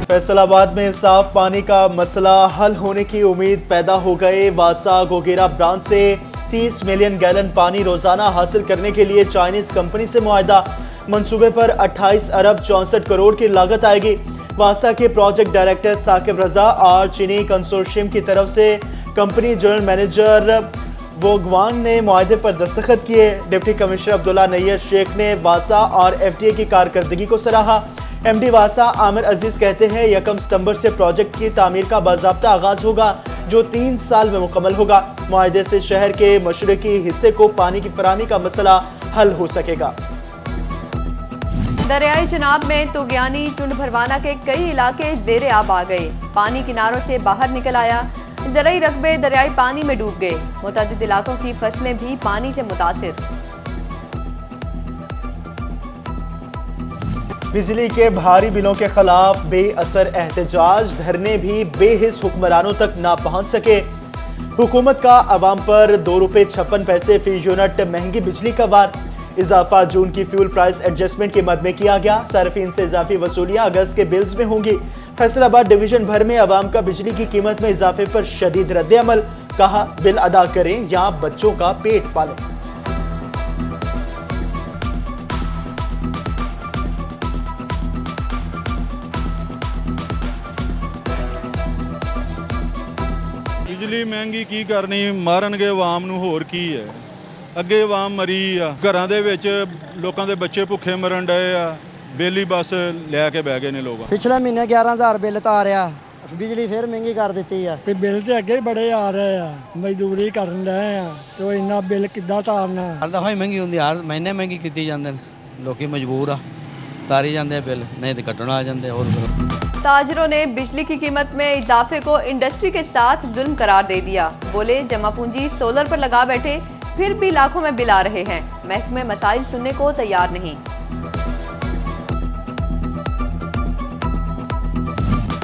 फैसलाबाद में साफ पानी का मसला हल होने की उम्मीद पैदा हो गए। वासा गोगेरा ब्रांच से 30 मिलियन गैलन पानी रोजाना हासिल करने के लिए चाइनीज कंपनी से मुआहदा। मंसूबे पर 28 अरब 64 करोड़ की लागत आएगी। वासा के प्रोजेक्ट डायरेक्टर साकिब रजा और चीनी कंसोर्शियम की तरफ से कंपनी जनरल मैनेजर वोगवांग ने मुआहदे पर दस्तखत किए। डिप्टी कमिश्नर अब्दुल्ला नैयर शेख ने वासा और एफडीए की कारकर्दगी को सराहा। एमडी वासा आमिर अजीज कहते हैं 1 सितंबर से प्रोजेक्ट की तामीर का बाज़ाब्ता आगाज होगा, जो 3 साल में मुकम्मल होगा। मुआहदे से शहर के मशरकी हिस्से को पानी की फराहमी का मसला हल हो सकेगा। दरियाई चिनाब में तुगयानी टुंड भरवाना के कई इलाके जेरे आब आ गए। पानी किनारों से बाहर निकल आया। जरई रकबे दरियाई पानी में डूब गए। मुतअद्दिद इलाकों की फसलें भी पानी से मुतासिर। बिजली के भारी बिलों के खिलाफ बेअसर एहतजाज, धरने भी बेहिस हुक्मरानों तक ना पहुंच सके। हुकूमत का अवाम पर ₹2.56 फी यूनिट महंगी बिजली का वार। इजाफा जून की फ्यूल प्राइस एडजस्टमेंट की मद में किया गया। सार्फिन से इजाफी वसूलियां अगस्त के बिल्स में होंगी। फैसलाबाद डिवीजन भर में अवाम का बिजली की कीमत में इजाफे पर शदीद रद्द-ए-अमल। कहा, बिल अदा करें या बच्चों का पेट पालें। बिजली महंगी की करनी, मारनगे आवाम ਨੂੰ ਹੋਰ ਕੀ ਹੈ। ਅੱਗੇ ਆਵਾਮ ਮਰੀ ਆ, ਘਰਾਂ ਦੇ ਵਿੱਚ ਲੋਕਾਂ ਦੇ ਬੱਚੇ ਭੁੱਖੇ ਮਰਨ ਡਏ ਆ, ਬਿਜਲੀ ਬਸ ਲੈ ਕੇ ਬਹਿ ਗਏ ਨੇ ਲੋਕ। ਪਿਛਲੇ ਮਹੀਨੇ 11000 ਬਿੱਲ ਤਾਰਿਆ, ਬਿਜਲੀ ਫਿਰ ਮਹਿੰਗੀ ਕਰ ਦਿੱਤੀ ਆ। ਤੇ ਬਿੱਲ ਤੇ ਅੱਗੇ ਬੜੇ ਆ ਰਹੇ ਆ, ਮਜ਼ਦੂਰੀ ਕਰਨ ਰਹੇ ਆ ਤੇ ਇੰਨਾ ਬਿੱਲ ਕਿੱਦਾਂ ਤਾਰਨਾ। ਹਰ ਦਫਾ ਹੀ ਮਹਿੰਗੀ ਹੁੰਦੀ, ਹਰ ਮਹੀਨੇ ਮਹਿੰਗੀ ਕੀਤੀ ਜਾਂਦੇ ਨੇ। ਲੋਕੀ ਮਜਬੂਰ ਆ, ਤਾਰੀ ਜਾਂਦੇ ਬਿੱਲ, ਨਹੀਂ ਤੇ ਕੱਟਣ ਆ ਜਾਂਦੇ। ਹੋਰ ताजरों ने बिजली की कीमत में इजाफे को इंडस्ट्री के साथ जुल्म करार दे दिया। बोले जमा पूंजी सोलर पर लगा बैठे, फिर भी लाखों में बिल आ रहे हैं। महकमे मसाइल सुनने को तैयार नहीं।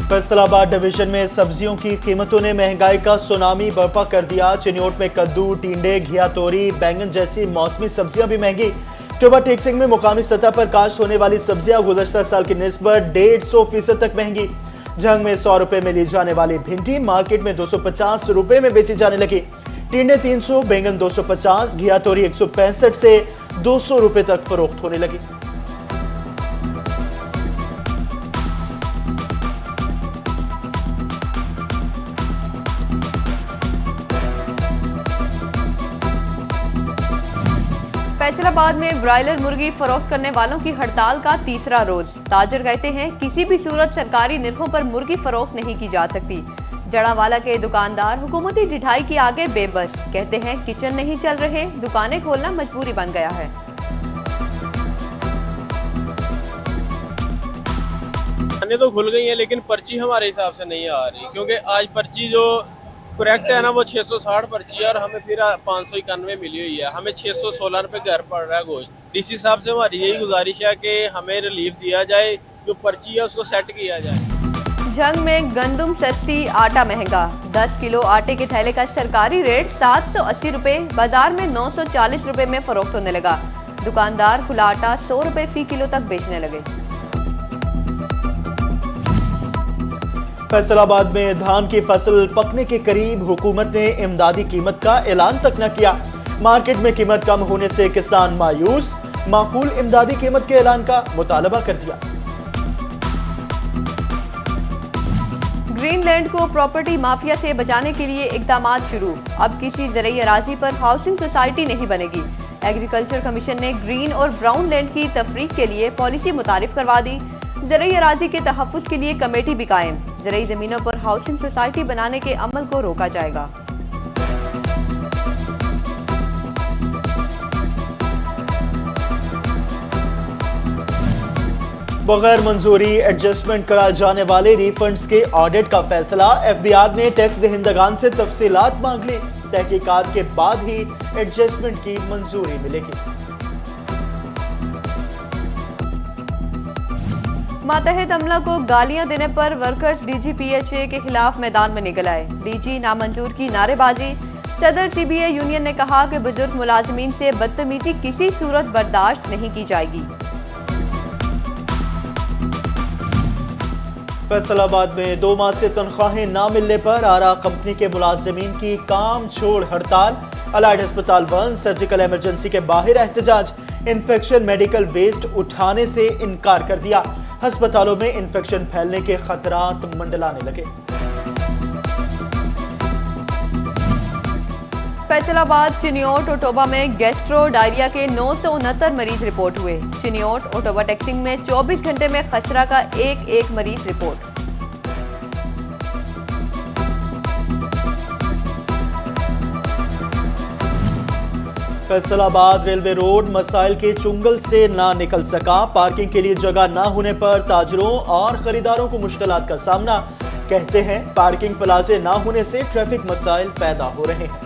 फैसलाबाद डिवीजन में सब्जियों की कीमतों ने महंगाई का सुनामी बर्पा कर दिया। चिन्योट में कद्दू, टींडे, घिया तोरी, बैंगन जैसी मौसमी सब्जियां भी महंगी। टोबा टेक्सिंग में मुकामी सतह पर काश्त होने वाली सब्जियां गुज़श्ता साल की निस्बत 150% तक महंगी। झंग में 100 रुपए में ली जाने वाली भिंडी मार्केट में 250 रुपए में बेची जाने लगी। टींडे 300, बैंगन 250, घिया तोरी 165 से 200 रुपए तक फरोख्त होने लगी। फैसलाबाद में ब्रायलर मुर्गी फरोख्त करने वालों की हड़ताल का तीसरा रोज। ताजर कहते हैं किसी भी सूरत सरकारी निर्खों पर मुर्गी फरोख्त नहीं की जा सकती। जड़ावाला के दुकानदार हुकूमती ढिठाई के आगे बेबस। कहते हैं किचन नहीं चल रहे, दुकानें खोलना मजबूरी बन गया है। दुकानें तो खुल गई हैं लेकिन पर्ची हमारे हिसाब से नहीं आ रही, क्योंकि आज पर्ची जो करेक्ट है ना वो 660 पर्ची है और हमें फिर 591 मिली हुई है। हमें 616 रुपए घर पड़ रहा है गोश्त। डीसी साहब से हमारी यही गुजारिश है कि हमें रिलीफ दिया जाए, जो पर्ची है उसको सेट किया जाए। जंग में गंदुम सस्ती, आटा महंगा। 10 किलो आटे के थैले का सरकारी रेट 780 रुपए, बाजार में 940 रुपए में फरोख्त होने लगा। दुकानदार खुला आटा 100 रुपए फी किलो तक बेचने लगे। फैसलाबाद में धान की फसल पकने के करीब, हुकूमत ने इमदादी कीमत का ऐलान तक न किया। मार्केट में कीमत कम होने से किसान मायूस, माकूल इमदादी कीमत के ऐलान का मुतालबा कर दिया। ग्रीनलैंड को प्रॉपर्टी माफिया से बचाने के लिए इकदाम शुरू। अब किसी ज़रई अराजी पर हाउसिंग सोसाइटी नहीं बनेगी। एग्रीकल्चर कमीशन ने ग्रीन और ब्राउन लैंड की तफरीक के लिए पॉलिसी मुतारिफ करवा दी। ज़रई अराजी के तहफ़्फ़ुज़ के लिए कमेटी भी कायम। ज़रई ज़मीनों पर हाउसिंग सोसाइटी बनाने के अमल को रोका जाएगा। बगैर मंजूरी एडजस्टमेंट कराए जाने वाले रिफंड्स के ऑडिट का फैसला। एफबीआर ने टैक्स दहिंदगान से तफसीलात मांग ली। तहकीकात के बाद ही एडजस्टमेंट की मंजूरी मिलेगी। मातहत अमला को गालियां देने पर वर्कर्स डीजीपीएचए के खिलाफ मैदान में निकल आए। डीजी नामंजूर की नारेबाजी। सदर सीबीए यूनियन ने कहा कि बुजुर्ग मुलाजमीन से बदतमीजी किसी सूरत बर्दाश्त नहीं की जाएगी। फैसलाबाद में 2 माह से तनख्वाहें न मिलने पर आरा कंपनी के मुलाजिमीन की काम छोड़ हड़ताल, अलाइड अस्पताल बंद, सर्जिकल इमरजेंसी के बाहर एहतजाज, इन्फेक्शन मेडिकल वेस्ट उठाने से इनकार कर दिया, अस्पतालों में इन्फेक्शन फैलने के खतरात मंडलाने लगे। फैसलाबाद, चिनियोट, ओटोबा में गैस्ट्रो डायरिया के 969 मरीज रिपोर्ट हुए। चिनियोट, ओटोबा टेक्सिंग में 24 घंटे में खसरा का एक मरीज रिपोर्ट। फैसलाबाद रेलवे रोड मसाइल के चुंगल से ना निकल सका, पार्किंग के लिए जगह ना होने पर ताजरों और खरीदारों को मुश्किलात का सामना। कहते हैं पार्किंग प्लाजे ना होने से ट्रैफिक मसाइल पैदा हो रहे हैं।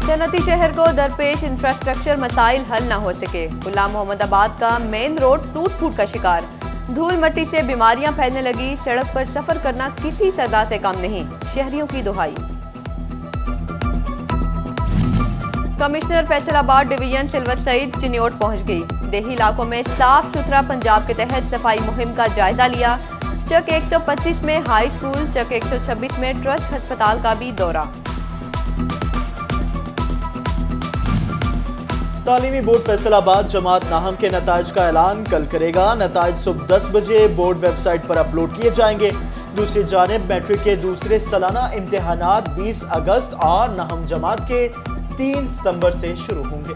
सनती शहर को दरपेश इंफ्रास्ट्रक्चर मसाइल हल न हो सके। गुलाम मोहम्मदाबाद का मेन रोड टूट फूट का शिकार, धूल मिट्टी से बीमारियां फैलने लगी, सड़क पर सफर करना किसी सजा से कम नहीं, शहरियों की दुहाई। कमिश्नर फैसलाबाद डिवीजन सिल्वर सईद चिनियोट पहुंच गई। देही इलाकों में साफ सुथरा पंजाब के तहत सफाई मुहिम का जायजा लिया। चक 125 में हाई स्कूल, चक 126 में ट्रस्ट अस्पताल का भी दौरा। तालीमी बोर्ड फैसलाबाद जमात नाहम के नताइज का ऐलान कल करेगा। नताइज सुबह 10 बजे बोर्ड वेबसाइट पर अपलोड किए जाएंगे। दूसरी जानिब मैट्रिक के दूसरे सालाना इम्तिहानात 20 अगस्त और नाहम जमात के 3 सितंबर से शुरू होंगे।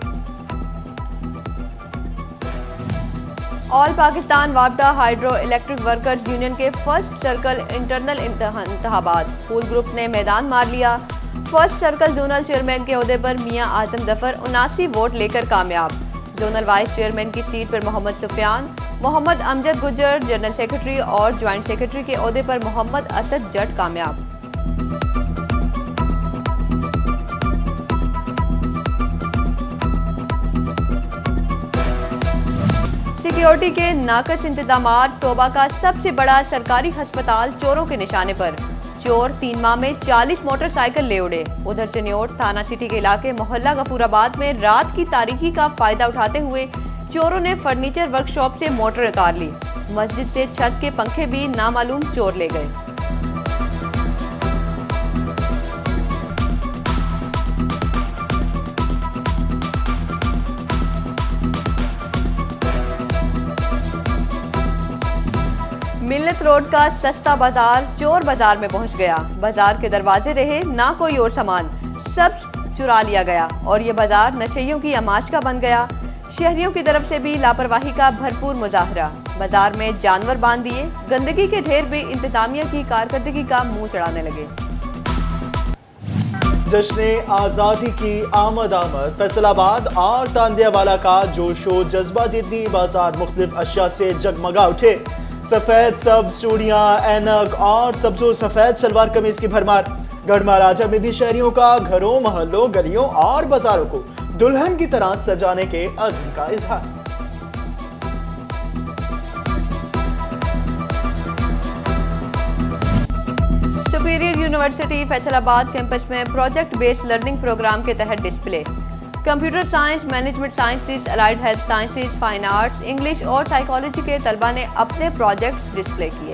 ऑल पाकिस्तान वापडा हाइड्रो इलेक्ट्रिक वर्कर्स यूनियन के फर्स्ट सर्कल इंटरनल इंतखाबात, फूल ग्रुप ने मैदान मार लिया। फर्स्ट सर्कल जोनल चेयरमैन के ओहदे पर मियां आजम जफर 79 वोट लेकर कामयाब। जोनल वाइस चेयरमैन की सीट पर मोहम्मद सुफियान, मोहम्मद अमजद गुजर जनरल सेक्रेटरी और ज्वाइंट सेक्रेटरी के ओहदे पर मोहम्मद असद जट कामयाब। सिक्योरिटी के नाकस इंतजामात, तोबा का सबसे बड़ा सरकारी अस्पताल चोरों के निशाने पर। चोर 3 माह में 40 मोटरसाइकिल ले उड़े। उधर चिनियोट थाना सिटी के इलाके मोहल्ला गफूराबाद में रात की तारीकी का फायदा उठाते हुए चोरों ने फर्नीचर वर्कशॉप से मोटर उतार ली। मस्जिद से छत के पंखे भी नामालूम चोर ले गए। मिल्लत रोड का सस्ता बाजार चोर बाजार में पहुंच गया। बाजार के दरवाजे रहे ना कोई और सामान, सब चुरा लिया गया और ये बाजार नशेइयों की आमाश का बन गया। शहरियों की तरफ से भी लापरवाही का भरपूर मुजाहरा। बाजार में जानवर बांध दिए, गंदगी के ढेर भी इंतजामिया की कारकर्दगी का मुंह चढ़ाने लगे। जश्न आजादी की आमद फैसलाबाद और तांदियावाला का जोशो जज्बा दिल्ली बाजार मुख्तलिफ अशिया से जगमगा उठे। सफेद सब्ज चूड़ियां, ऐनक और सब्जो सफेद सलवार कमीज की भरमार। गढ़ महाराजा में भी शहरियों का घरों, मोहल्लों, गलियों और बाजारों को दुल्हन की तरह सजाने के अज़्म का इजहार। सुपीरियर यूनिवर्सिटी फैसलाबाद कैंपस में प्रोजेक्ट बेस्ड लर्निंग प्रोग्राम के तहत display. Computer science, management sciences, allied health sciences, fine arts, English और साइकोलॉजी के तलबा ने अपने प्रोजेक्ट्स डिस्प्ले किए।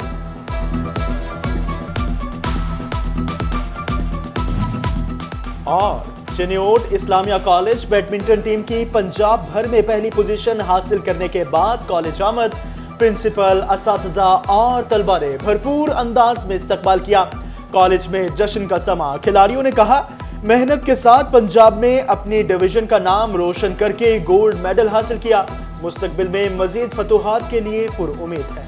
और Chiniot Islamia college badminton team की पंजाब भर में पहली पोजीशन हासिल करने के बाद कॉलेज आमद। प्रिंसिपल, असातिज़ा और तलबा ने भरपूर अंदाज में इस्तकबाल किया। कॉलेज में जश्न का समा। खिलाड़ियों ने कहा, मेहनत के साथ पंजाब में अपनी डिवीजन का नाम रोशन करके गोल्ड मेडल हासिल किया। मुस्तकबिल में मजीद फतूहात के लिए पुरुउम्मीद है।